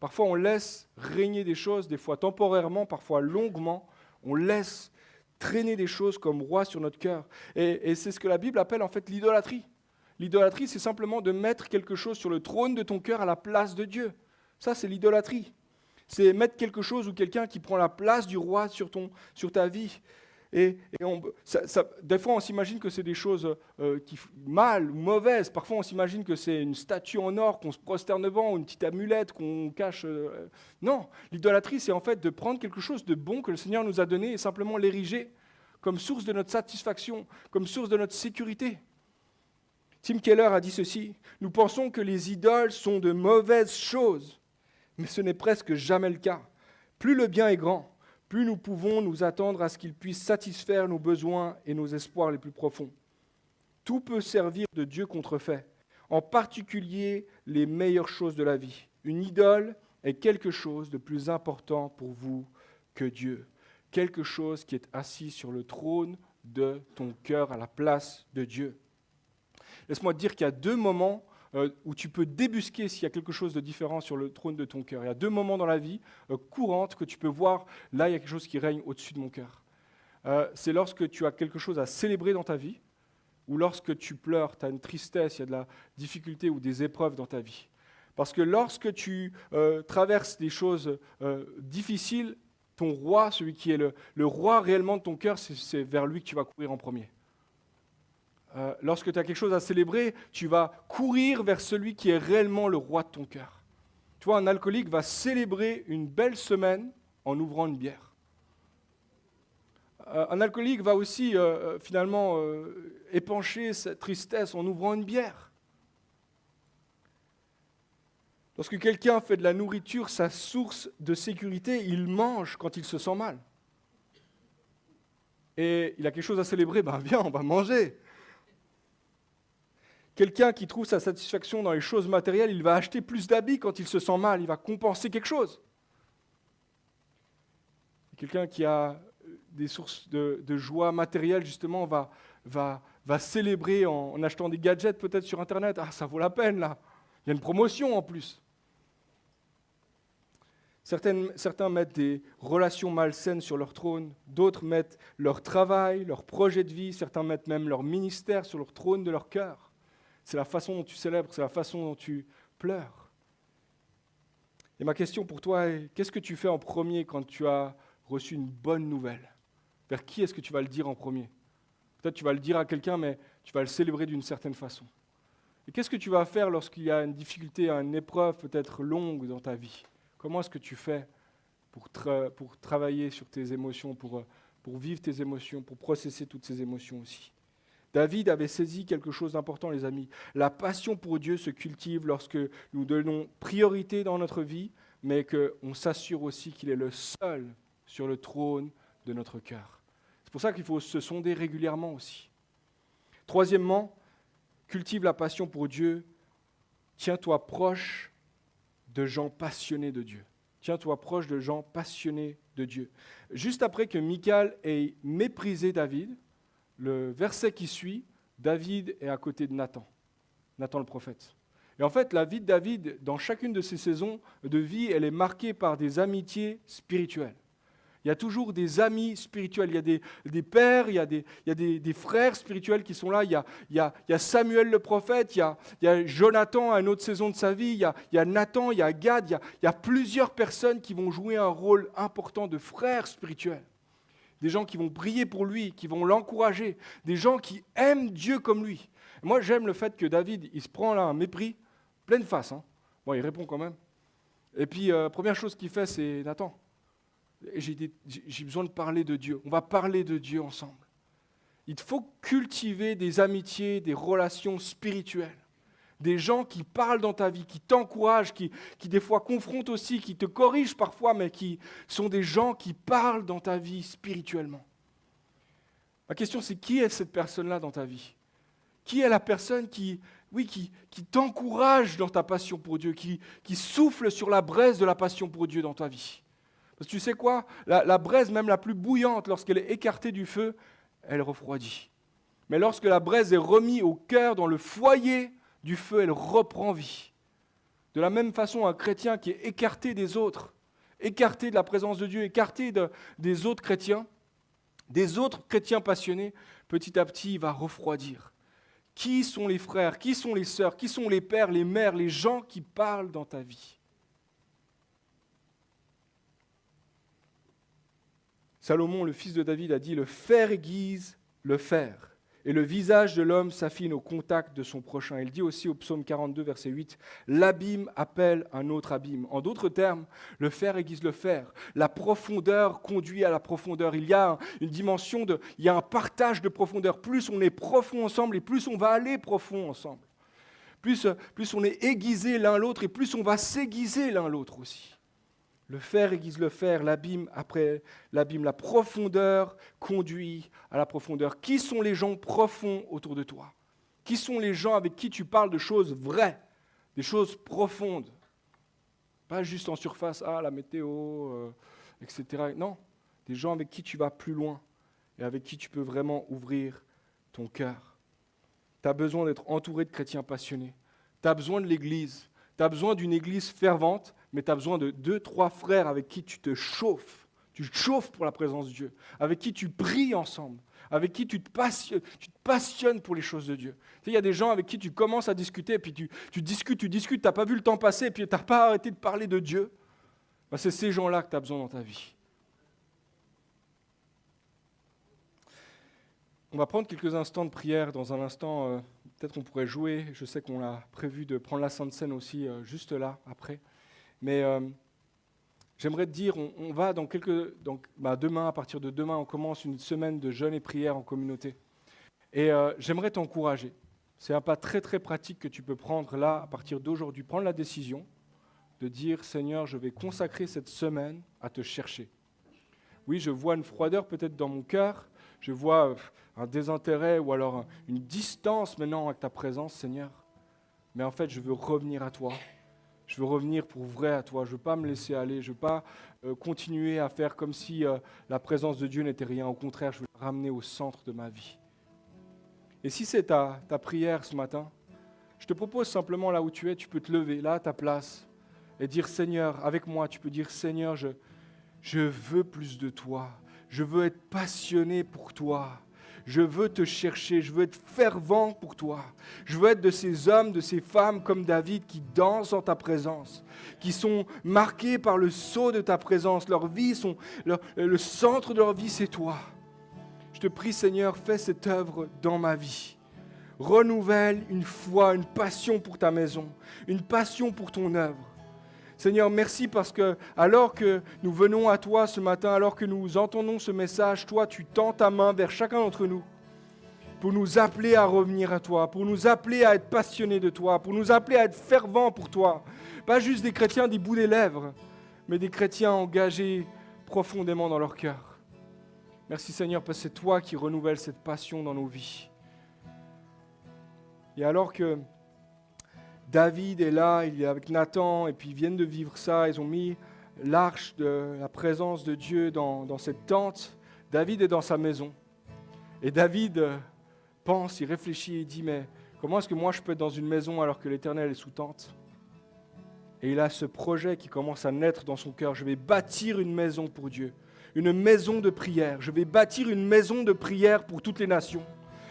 Speaker 1: Parfois, on laisse régner des choses, des fois temporairement, parfois longuement. On laisse traîner des choses comme roi sur notre cœur. Et c'est ce que la Bible appelle en fait l'idolâtrie. L'idolâtrie, c'est simplement de mettre quelque chose sur le trône de ton cœur à la place de Dieu. Ça, c'est l'idolâtrie. C'est mettre quelque chose ou quelqu'un qui prend la place du roi sur ta vie. Et des fois, on s'imagine que c'est des choses mal ou mauvaises. Parfois, on s'imagine que c'est une statue en or qu'on se prosterne devant, ou une petite amulette qu'on cache. Non, l'idolâtrie, c'est en fait de prendre quelque chose de bon que le Seigneur nous a donné et simplement l'ériger comme source de notre satisfaction, comme source de notre sécurité. Tim Keller a dit ceci, « Nous pensons que les idoles sont de mauvaises choses, mais ce n'est presque jamais le cas. Plus le bien est grand, plus nous pouvons nous attendre à ce qu'il puisse satisfaire nos besoins et nos espoirs les plus profonds. Tout peut servir de Dieu contrefait, en particulier les meilleures choses de la vie. Une idole est quelque chose de plus important pour vous que Dieu, quelque chose qui est assis sur le trône de ton cœur à la place de Dieu. » Laisse-moi te dire qu'il y a deux moments où tu peux débusquer s'il y a quelque chose de différent sur le trône de ton cœur. Il y a deux moments dans la vie courantes que tu peux voir, là il y a quelque chose qui règne au-dessus de mon cœur. C'est lorsque tu as quelque chose à célébrer dans ta vie, ou lorsque tu pleures, tu as une tristesse, il y a de la difficulté ou des épreuves dans ta vie. Parce que lorsque tu traverses des choses difficiles, ton roi, celui qui est le roi réellement de ton cœur, c'est vers lui que tu vas courir en premier. Lorsque tu as quelque chose à célébrer, tu vas courir vers celui qui est réellement le roi de ton cœur. Tu vois, un alcoolique va célébrer une belle semaine en ouvrant une bière. Un alcoolique va aussi finalement épancher sa tristesse en ouvrant une bière. Lorsque quelqu'un fait de la nourriture sa source de sécurité, il mange quand il se sent mal. Et il a quelque chose à célébrer, ben viens, on va manger. Quelqu'un qui trouve sa satisfaction dans les choses matérielles, il va acheter plus d'habits quand il se sent mal, il va compenser quelque chose. Quelqu'un qui a des sources de joie matérielle, justement, va célébrer en achetant des gadgets peut-être sur Internet. Ah, ça vaut la peine, là. Il y a une promotion en plus. Certains mettent des relations malsaines sur leur trône, d'autres mettent leur travail, leur projet de vie, certains mettent même leur ministère sur leur trône de leur cœur. C'est la façon dont tu célèbres, c'est la façon dont tu pleures. Et ma question pour toi est, qu'est-ce que tu fais en premier quand tu as reçu une bonne nouvelle? Vers qui est-ce que tu vas le dire en premier? Peut-être tu vas le dire à quelqu'un, mais tu vas le célébrer d'une certaine façon. Et qu'est-ce que tu vas faire lorsqu'il y a une difficulté, une épreuve peut-être longue dans ta vie? Comment est-ce que tu fais pour travailler sur tes émotions, pour vivre tes émotions, pour processer toutes ces émotions aussi? David avait saisi quelque chose d'important, les amis. La passion pour Dieu se cultive lorsque nous donnons priorité dans notre vie, mais qu'on s'assure aussi qu'il est le seul sur le trône de notre cœur. C'est pour ça qu'il faut se sonder régulièrement aussi. Troisièmement, cultive la passion pour Dieu. Tiens-toi proche de gens passionnés de Dieu. Tiens-toi proche de gens passionnés de Dieu. Juste après que Michal ait méprisé David, le verset qui suit, David est à côté de Nathan le prophète. Et en fait, la vie de David, dans chacune de ses saisons de vie, elle est marquée par des amitiés spirituelles. Il y a toujours des amis spirituels, il y a des pères, il y a des frères spirituels qui sont là, il y a Samuel le prophète, il y a Jonathan à une autre saison de sa vie, il y a Nathan, il y a Gad, il y a plusieurs personnes qui vont jouer un rôle important de frères spirituels. Des gens qui vont prier pour lui, qui vont l'encourager, des gens qui aiment Dieu comme lui. Moi, j'aime le fait que David, il se prend là un mépris, pleine face. Hein. Bon, il répond quand même. Et puis, première chose qu'il fait, c'est Nathan, j'ai besoin de parler de Dieu. On va parler de Dieu ensemble. Il faut cultiver des amitiés, des relations spirituelles. Des gens qui parlent dans ta vie, qui t'encouragent, qui des fois confrontent aussi, qui te corrigent parfois, mais qui sont des gens qui parlent dans ta vie spirituellement. Ma question, c'est qui est cette personne-là dans ta vie? Qui est la personne qui t'encourage dans ta passion pour Dieu, qui souffle sur la braise de la passion pour Dieu dans ta vie? Parce que tu sais quoi? La braise, même la plus bouillante, lorsqu'elle est écartée du feu, elle refroidit. Mais lorsque la braise est remise au cœur, dans le foyer du feu, elle reprend vie. De la même façon, un chrétien qui est écarté des autres, écarté de la présence de Dieu, écarté des autres chrétiens passionnés, petit à petit, il va refroidir. Qui sont les frères, qui sont les sœurs, qui sont les pères, les mères, les gens qui parlent dans ta vie? Salomon, le fils de David, a dit « Le fer aiguise le fer, et le visage de l'homme s'affine au contact de son prochain. » Il dit aussi au psaume 42, verset 8, « L'abîme appelle un autre abîme. » En d'autres termes, le fer aiguise le fer. La profondeur conduit à la profondeur. Il y a une dimension, il y a un partage de profondeur. Plus on est profond ensemble, et plus on va aller profond ensemble. Plus on est aiguisé l'un l'autre, et plus on va s'aiguiser l'un l'autre aussi. Le fer aiguise le fer, l'abîme après l'abîme. La profondeur conduit à la profondeur. Qui sont les gens profonds autour de toi? Qui sont les gens avec qui tu parles de choses vraies, des choses profondes? Pas juste en surface, la météo, etc. Non, des gens avec qui tu vas plus loin et avec qui tu peux vraiment ouvrir ton cœur. Tu as besoin d'être entouré de chrétiens passionnés. Tu as besoin de l'Église. Tu as besoin d'une Église fervente, mais tu as besoin de 2-3 frères avec qui tu te chauffes. Tu te chauffes pour la présence de Dieu, avec qui tu pries ensemble, avec qui tu te passionnes pour les choses de Dieu. Tu sais, il y a des gens avec qui tu commences à discuter, et puis tu discutes, tu n'as pas vu le temps passer, et puis tu n'as pas arrêté de parler de Dieu. C'est ces gens-là que tu as besoin dans ta vie. On va prendre quelques instants de prière. Dans un instant, peut-être on pourrait jouer. Je sais qu'on a prévu de prendre la Sainte Seine aussi juste là, après. Mais j'aimerais te dire, on va demain, à partir de demain, on commence une semaine de jeûne et prière en communauté. Et j'aimerais t'encourager. C'est un pas très très pratique que tu peux prendre là, à partir d'aujourd'hui. Prendre la décision de dire, Seigneur, je vais consacrer cette semaine à te chercher. Oui, je vois une froideur peut-être dans mon cœur, je vois un désintérêt ou alors une distance maintenant avec ta présence, Seigneur. Mais en fait, je veux revenir à toi. Je veux revenir pour vrai à toi. Je ne veux pas me laisser aller. Je ne veux pas continuer à faire comme si la présence de Dieu n'était rien. Au contraire, je veux la ramener au centre de ma vie. Et si c'est ta prière ce matin, je te propose simplement là où tu es, tu peux te lever, là à ta place, et dire Seigneur, avec moi, tu peux dire Seigneur, je veux plus de toi. Je veux être passionné pour toi. Je veux te chercher. Je veux être fervent pour toi. Je veux être de ces hommes, de ces femmes comme David qui dansent en ta présence, qui sont marqués par le sceau de ta présence. Leur vie, le centre de leur vie, c'est toi. Je te prie, Seigneur, fais cette œuvre dans ma vie. Renouvelle une foi, une passion pour ta maison, une passion pour ton œuvre. Seigneur, merci parce que alors que nous venons à toi ce matin, alors que nous entendons ce message, toi, tu tends ta main vers chacun d'entre nous pour nous appeler à revenir à toi, pour nous appeler à être passionnés de toi, pour nous appeler à être fervents pour toi. Pas juste des chrétiens des bouts des lèvres, mais des chrétiens engagés profondément dans leur cœur. Merci Seigneur parce que c'est toi qui renouvelles cette passion dans nos vies. Et alors que David est là, il est avec Nathan, et puis ils viennent de vivre ça. Ils ont mis l'arche de la présence de Dieu dans cette tente. David est dans sa maison. Et David pense, il réfléchit, il dit, mais comment est-ce que moi je peux être dans une maison alors que l'Éternel est sous tente? Et il a ce projet qui commence à naître dans son cœur. Je vais bâtir une maison pour Dieu, une maison de prière. Je vais bâtir une maison de prière pour toutes les nations.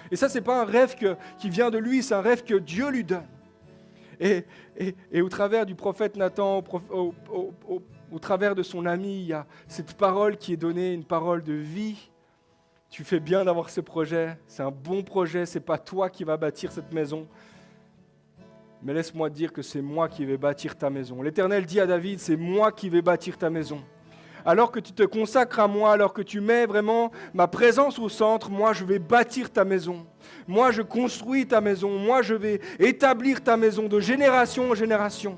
Speaker 1: Et ça, ce n'est pas un rêve qui vient de lui, c'est un rêve que Dieu lui donne. Et au travers du prophète Nathan, au travers de son ami, il y a cette parole qui est donnée, une parole de vie. Tu fais bien d'avoir ce projet, c'est un bon projet, ce n'est pas toi qui vas bâtir cette maison. Mais laisse-moi te dire que c'est moi qui vais bâtir ta maison. L'Éternel dit à David, c'est moi qui vais bâtir ta maison. Alors que tu te consacres à moi, alors que tu mets vraiment ma présence au centre, moi je vais bâtir ta maison. Moi je construis ta maison. Moi je vais établir ta maison de génération en génération.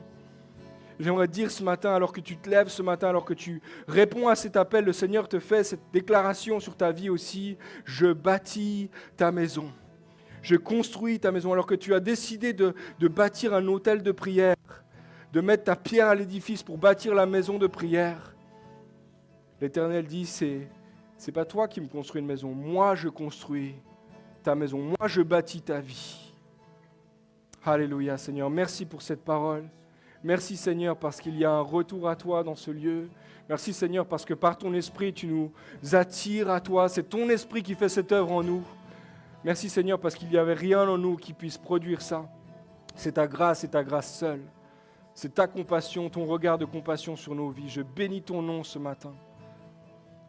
Speaker 1: J'aimerais te dire ce matin, alors que tu te lèves ce matin, alors que tu réponds à cet appel, le Seigneur te fait cette déclaration sur ta vie aussi. Je bâtis ta maison. Je construis ta maison. Alors que tu as décidé de bâtir un autel de prière, de mettre ta pierre à l'édifice pour bâtir la maison de prière, l'Éternel dit, c'est pas toi qui me construis une maison, moi je construis ta maison, moi je bâtis ta vie. Alléluia Seigneur, merci pour cette parole. Merci Seigneur parce qu'il y a un retour à toi dans ce lieu. Merci Seigneur parce que par ton esprit tu nous attires à toi, c'est ton esprit qui fait cette œuvre en nous. Merci Seigneur parce qu'il n'y avait rien en nous qui puisse produire ça. C'est ta grâce seule. C'est ta compassion, ton regard de compassion sur nos vies. Je bénis ton nom ce matin.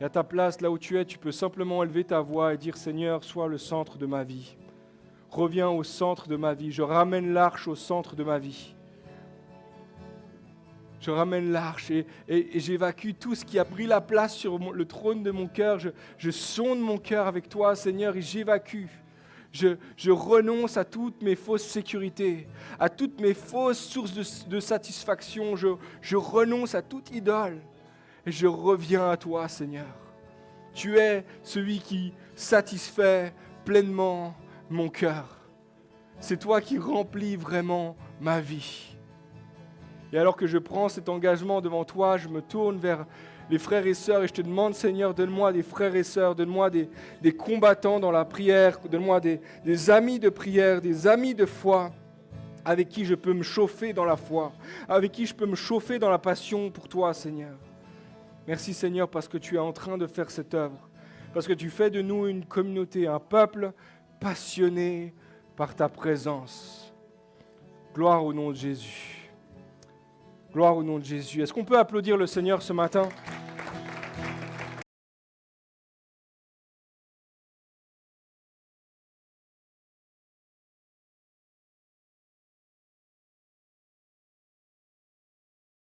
Speaker 1: Et à ta place, là où tu es, tu peux simplement élever ta voix et dire « Seigneur, sois le centre de ma vie. Reviens au centre de ma vie. Je ramène l'arche au centre de ma vie. Je ramène l'arche et j'évacue tout ce qui a pris la place sur le trône de mon cœur. Je sonde mon cœur avec toi, Seigneur, et j'évacue. Je renonce à toutes mes fausses sécurités, à toutes mes fausses sources de satisfaction. Je renonce à toute idole. Et je reviens à toi, Seigneur. Tu es celui qui satisfait pleinement mon cœur. C'est toi qui remplis vraiment ma vie. Et alors que je prends cet engagement devant toi, je me tourne vers les frères et sœurs et je te demande, Seigneur, donne-moi des frères et sœurs, donne-moi des combattants dans la prière, donne-moi des amis de prière, des amis de foi, avec qui je peux me chauffer dans la foi, avec qui je peux me chauffer dans la passion pour toi, Seigneur. Merci Seigneur parce que tu es en train de faire cette œuvre, parce que tu fais de nous une communauté, un peuple passionné par ta présence. Gloire au nom de Jésus. Gloire au nom de Jésus. Est-ce qu'on peut applaudir le Seigneur ce matin ?